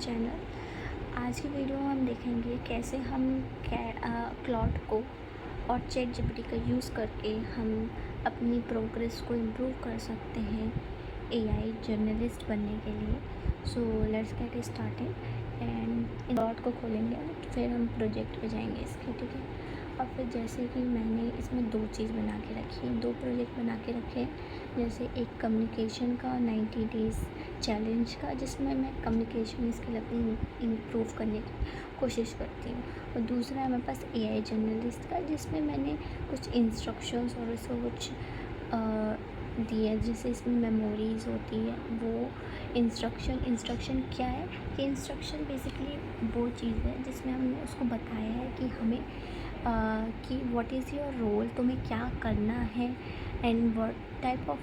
Channel. आज की video में हम देखेंगे कैसे हम क्लॉड को और चैट जीपीटी का यूज़ करके हम अपनी प्रोग्रेस को इम्प्रूव कर सकते हैं एआई जर्नलिस्ट बनने के लिए। So let's get started and Claude को खोलेंगे, फिर हम प्रोजेक्ट पे जाएंगे इसके, ठीक है। और फिर जैसे कि मैंने इसमें दो चीज़ बना के रखी है, दो प्रोजेक्ट बना के रखे हैं। जैसे एक कम्युनिकेशन का 90 डेज़ चैलेंज का, जिसमें मैं कम्युनिकेशन स्किल अपनी इम्प्रूव करने की कोशिश करती हूँ, और दूसरा है मेरे पास एआई जर्नलिस्ट का, जिसमें मैंने कुछ इंस्ट्रक्शंस और उसको कुछ दिए, जैसे इसमें मेमोरीज़ होती है वो इंस्ट्रक्शन क्या है कि इंस्ट्रक्शन बेसिकली वो चीज़ है जिसमें हमने उसको बताया है कि हमें कि व्हाट इज़ योर रोल, तुम्हें क्या करना है, and what type of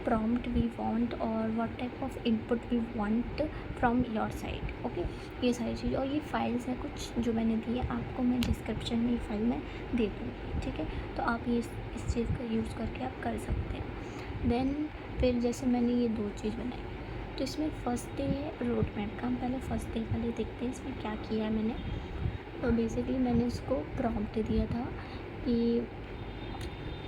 prompt we want और what type of input we want from your side. Okay, ये सारी चीज़, और ये फाइल्स हैं कुछ जो मैंने दी है आपको, मैं डिस्क्रिप्शन में ये फाइल मैं दे दूँगी, ठीक है। तो आप ये इस चीज़ का यूज़ करके आप कर सकते हैं। देन फिर जैसे मैंने ये दो चीज़ बनाई, तो इसमें फर्स्ट डे रोड मैप का, हम पहले फर्स्ट डे वाले देखते हैं इसमें क्या किया है मैंने। तो बेसिकली मैंने उसको प्रॉम्प्ट दिया था कि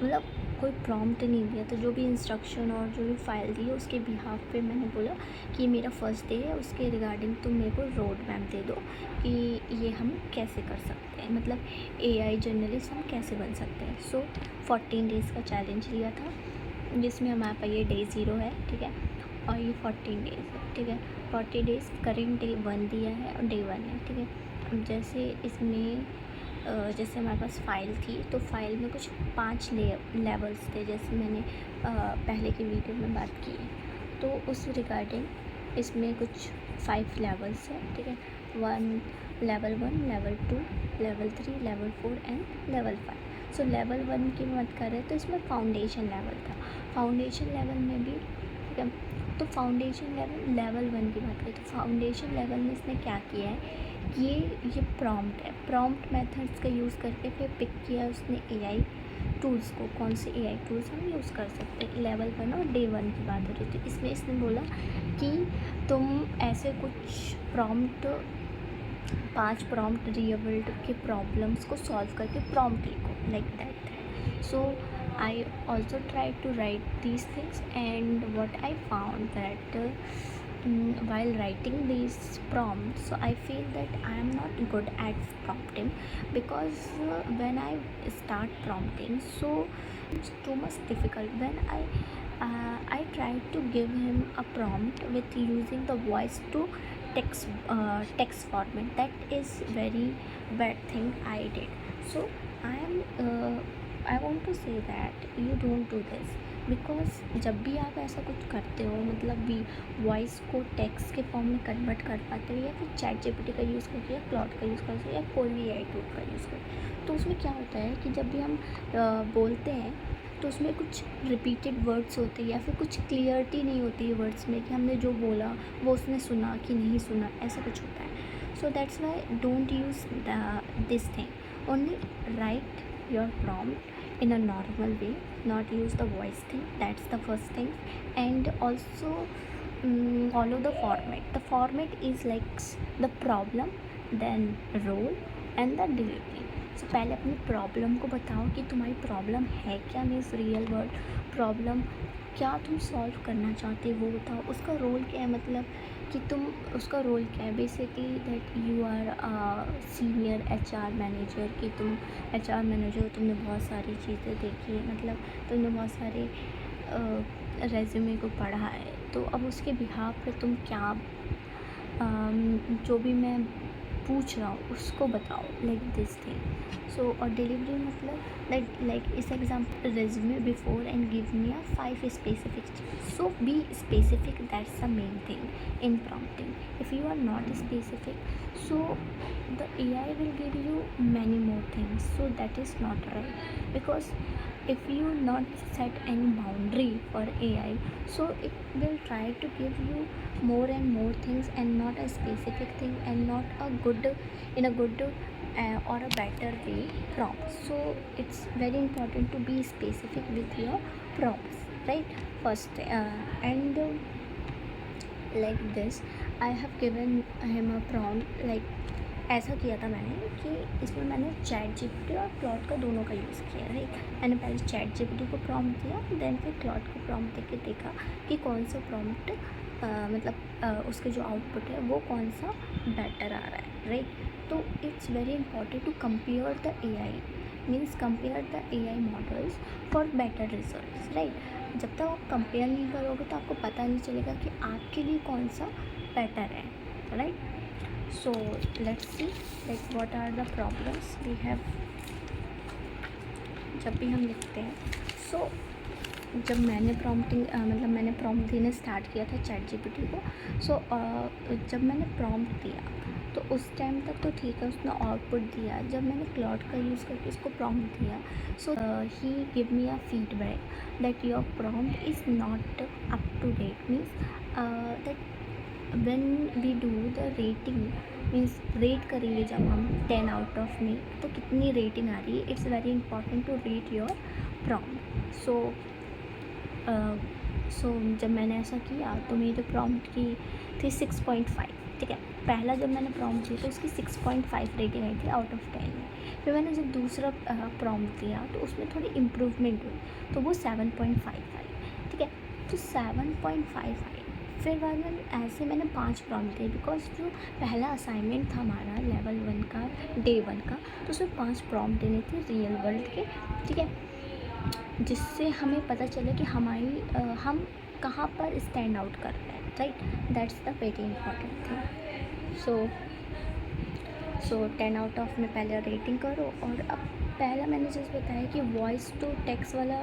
मतलब कोई प्रॉम्प्ट नहीं दिया, तो जो भी इंस्ट्रक्शन और जो भी फाइल दी है उसके बिहाफ पे मैंने बोला कि मेरा फर्स्ट डे है, उसके रिगार्डिंग तुम मेरे को रोड मैप दे दो कि ये हम कैसे कर सकते हैं, मतलब एआई जर्नलिस्ट हम कैसे बन सकते हैं। सो 14 डेज़ का चैलेंज लिया था, जिसमें हमारे पास ये डे 0 है, ठीक है, और ये 14 डेज़ है, ठीक है। 40 डेज़ करेंट डे 1 दिया है और डे 1 है, ठीक है। अब जैसे इसमें जैसे हमारे पास फ़ाइल थी, तो फाइल में कुछ 5 लेवल्स थे, जैसे मैंने पहले की वीडियो में बात की है। तो उस रिगार्डिंग इसमें कुछ 5 लेवल्स हैं, ठीक है। Level 1, level 2, level 3, level 4 and level 5। So level 1 की बात करें तो इसमें फाउंडेशन लेवल था, फाउंडेशन लेवल में भी, ठीक है। तो फाउंडेशन लेवल 1 की बात करें तो फाउंडेशन लेवल में इसने क्या किया है, ये प्रॉम्प्ट है, प्रॉम्प्ट मेथड्स का यूज़ करके फिर पिक किया उसने एआई टूल्स को, कौन से एआई टूल्स हम यूज़ कर सकते हैं। लेवल 1 और डे 1 की बात हो रही थी, इसमें इसने बोला कि तुम ऐसे कुछ प्रॉम्प्ट 5 प्रॉम्प्ट रियल वर्ल्ड के प्रॉब्लम्स को सॉल्व करके प्रॉम्प्ट लिखो, like that. So I also try to write these things, and what I found that while writing these prompts, so I feel that I am not good at prompting, because when I start prompting, so it's too much difficult. When I tried to give him a prompt with using the voice to text format, that is very bad thing I did. So I want to say that you don't do this, because जब भी आप ऐसा कुछ करते हो, मतलब भी voice को टेक्स्ट के फॉर्म में कन्वर्ट कर पाते हो, या फिर चैट जीपीटी का यूज़ करके या क्लॉड का यूज़ करके या कोई भी एआई टूल का यूज़ करके, तो उसमें क्या होता है कि जब भी हम बोलते हैं तो उसमें कुछ रिपीटेड वर्ड्स होते हैं, या फिर कुछ क्लियरिटी नहीं होती है वर्ड्स में कि हमने जो बोला वो उसने सुना कि नहीं सुना, ऐसा कुछ होता है। So that's why don't use this thing, only right your prompt in a normal way, not use the voice thing, that's the first thing. And also follow the format is like the problem, then role and the delivery. So पहले अपनी problem को बताओ कि तुम्हारी problem है क्या, means real world problem क्या तुम सॉल्व करना चाहते हो वो बताओ। उसका रोल क्या है, मतलब कि तुम, उसका रोल क्या है basically, that you are senior HR manager, कि तुम एचआर मैनेजर, तुमने बहुत सारी चीज़ें देखी है, मतलब तुमने बहुत सारे रेज्यूमे को पढ़ा है, तो अब उसके बिहाफ पे तुम क्या जो भी मैं पूछ रहा हूँ उसको बताओ, लाइक दिस थिंग। सो और डिलीवरी मतलब लाइक इस example, resume before and give me a 5 specific, so be specific, that's the main thing in prompting. If you are not specific, so the AI will give you many more things, so that is not right, because if you not set any boundary for AI, so it will try to give you more and more things and not a specific thing, and not a good, in a good or a better way prompts. So it's very important to be specific with your prompts, right? First and like this, I have given him a prompt like ऐसा किया था मैंने कि इसमें मैंने chat GPT और Claude का दोनों का यूज़ किया है। मैंने पहले चैट जीपीटी को प्रॉम्प्ट दिया, देन फिर क्लॉड को प्रॉम्प्ट देके देखा कि कौन सा प्रॉम्प्ट उसके जो आउटपुट है वो कौन सा बेटर आ रहा है, राइट। तो it's very important to compare the AI, means compare the AI models for better results, right. जब तक आप कंपेयर नहीं करोगे तो आपको पता नहीं चलेगा कि आपके लिए कौन सा बेटर है, right. So let's see like what are the problems we have जब भी हम लिखते हैं। so जब मैंने मैंने प्रॉम्प्ट देना स्टार्ट किया था चैट जीपीटी को। जब मैंने प्रॉम्प्ट दिया तो उस टाइम तक तो ठीक है, उसने आउटपुट दिया। जब मैंने क्लॉड का यूज़ करके उसको प्रॉम्प्ट दिया, so he give me a feedback that your prompt is not up to date, means that when we do the rating, means rate करेंगे जब हम 10 आउट ऑफ में तो कितनी रेटिंग आ रही है। It's very important to rate your prompt. So जब मैंने ऐसा किया तो मेरी जो प्रॉम्प्ट की थी 6.5, ठीक है। पहला जब मैंने प्रॉम्प्ट दिया तो उसकी 6.5 रेटिंग आई थी आउट ऑफ 10 में। फिर मैंने जब दूसरा प्रॉम्प्ट दिया तो उसमें थोड़ी इम्प्रूवमेंट हुई तो वो 7.5 आई, ठीक है। तो 7.5 आई। फिर बाद में ऐसे मैंने 5 प्रॉम्प्ट दिए, बिकॉज जो पहला असाइनमेंट था हमारा लेवल 1 का, डे 1 का, तो उसमें 5 प्रॉम्प्ट देने थे रियल वर्ल्ड के, ठीक है, जिससे हमें पता चले कि हम कहाँ पर स्टैंड आउट कर रहे हैं, right. That's the very important thing. So 10 out of में पहले रेटिंग करो। और अब पहला मैंने जैसे बताया कि वॉइस टू टेक्स्ट वाला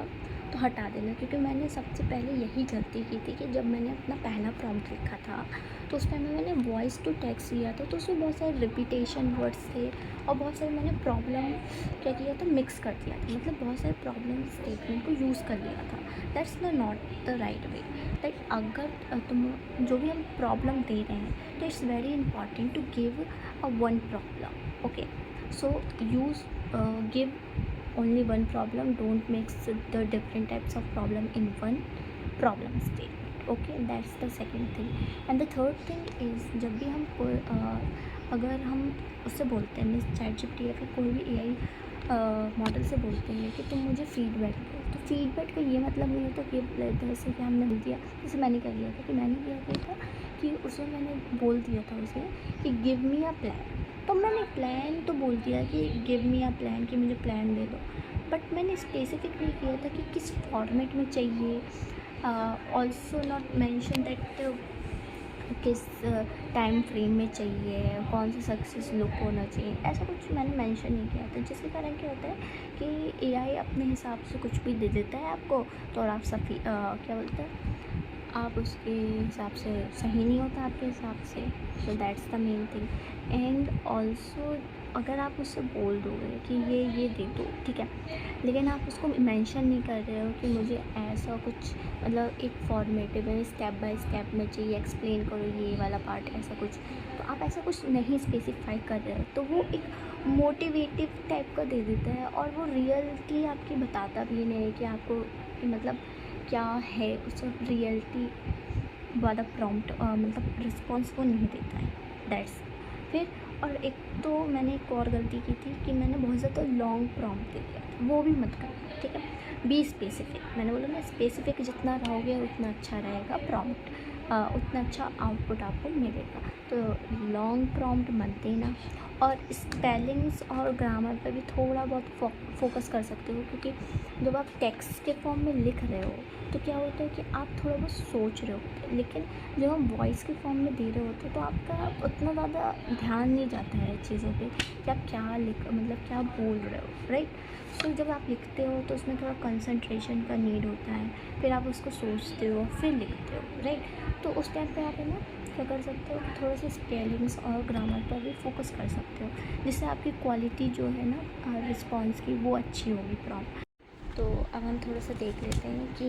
तो हटा देना, क्योंकि मैंने सबसे पहले यही गलती की थी कि जब मैंने अपना पहला प्रॉम्प्ट लिखा था तो उस टाइम में मैंने वॉइस टू टेक्स्ट लिया था, तो उसमें बहुत सारे रिपीटेशन वर्ड्स थे और बहुत सारे मैंने प्रॉब्लम क्या किया था, मिक्स कर दिया था, मतलब बहुत सारे प्रॉब्लम स्टेटमेंट को यूज़ कर लिया था। That's not the right way. That अगर तुम जो भी हम प्रॉब्लम दे रहे हैं तो it's very important to give a one problem, okay. So use give only one problem, don't mix the different types of problem in one problem statement, okay। that's the second thing। and the third thing is जब भी हम अगर हम उससे बोलते हैं, means chat GPT या फिर कोई भी AI मॉडल से बोलते हैं कि तुम मुझे फीडबैक दो, तो फीडबैक का ये मतलब नहीं होता कि जैसे कि हमने बोल दिया, जैसे मैंने क्या किया था कि मैंने किया था कि उसमें मैंने बोल दिया था उसे कि गिव मी अ प्लान। तो मैंने प्लान तो बोल दिया कि गिव मी अ प्लान, कि मुझे प्लान दे दो, बट मैंने स्पेसिफिक नहीं किया था कि किस फॉर्मेट में चाहिए। ऑल्सो नॉट मेंशन दैट किस टाइम फ्रेम में चाहिए, कौन सा सक्सेस लुक होना चाहिए, ऐसा कुछ मैंने मेंशन नहीं किया था। जिसके कारण क्या होता है कि AI अपने हिसाब से कुछ भी दे देता है आपको, तो और आप क्या बोलते हैं, आप उसके हिसाब से सही नहीं होता आपके हिसाब से। So that's the main thing. And also अगर आप उससे बोल दोगे कि ये दे दो, ठीक है, लेकिन आप उसको मेंशन नहीं कर रहे हो कि मुझे ऐसा कुछ, मतलब एक फॉर्मेटिव है, स्टेप बाय स्टेप में चाहिए, एक्सप्लेन करो ये वाला पार्ट, ऐसा कुछ, तो आप ऐसा कुछ नहीं स्पेसिफाई कर रहे हो, तो वो एक मोटिवेटिव टाइप का दे देता है और वो रियलिटी आपकी बताता भी नहीं है कि आपको मतलब क्या है, उस रियलिटी वाला प्रॉम्प्ट मतलब रिस्पॉन्स वो नहीं देता है। दैट्स फिर। और एक तो मैंने एक और गलती की थी कि मैंने बहुत ज़्यादा लॉन्ग प्रॉम्प्ट दे दिया था, वो भी मत करना, ठीक है। बी स्पेसिफिक, मैंने बोला ना स्पेसिफिक जितना रहोगे उतना अच्छा रहेगा प्रॉम्प्ट, उतना अच्छा आउटपुट आपको मिलेगा। तो लॉन्ग प्रॉम्प्ट मत देना। और स्पेलिंग्स और ग्रामर पर भी थोड़ा बहुत फोकस कर सकते हो, क्योंकि जब आप टेक्स्ट के फॉर्म में लिख रहे हो तो क्या होता है कि आप थोड़ा बहुत सोच रहे हो, लेकिन जब हम वॉइस के फॉर्म में दे रहे होते हैं तो आपका उतना ज़्यादा ध्यान नहीं जाता है चीज़ों पे कि आप क्या क्या बोल रहे हो, राइट। सो जब आप लिखते हो तो उसमें थोड़ा कंसंट्रेशन का नीड होता है, फिर आप उसको सोचते हो फिर लिखते हो, राइट। तो उस टाइम पे आप है ना क्या कर सकते हो कि थोड़ा सा स्पेलिंग्स और ग्रामर पर भी फोकस कर सकते हो, जिससे आपकी क्वालिटी जो है ना रिस्पॉन्स की वो अच्छी होगी प्रॉम्प्ट। तो अब हम थोड़ा सा देख लेते हैं कि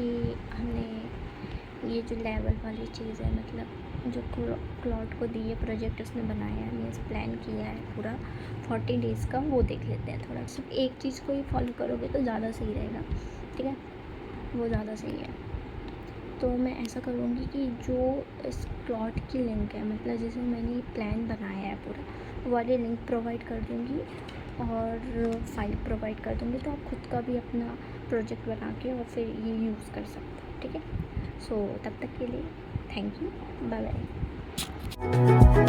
हमने ये जो लेवल वाली चीज़ है, मतलब जो क्लॉड को दी है प्रोजेक्ट उसने बनाया है, मीन्स प्लान किया है पूरा 40 डेज़ का, वो देख लेते हैं। थोड़ा सिर्फ एक चीज़ को ही फॉलो करोगे तो ज़्यादा सही रहेगा, ठीक है, वो ज़्यादा सही है। तो मैं ऐसा करूँगी कि जो इस प्लॉट की लिंक है, मतलब जैसे मैंने प्लान बनाया है पूरा, वो वाली लिंक प्रोवाइड कर दूँगी और फाइल प्रोवाइड कर दूँगी, तो आप खुद का भी अपना प्रोजेक्ट बना के और फिर ये यूज़ कर सकते हो, ठीक है। सो तब तक के लिए थैंक यू, बाय बाय।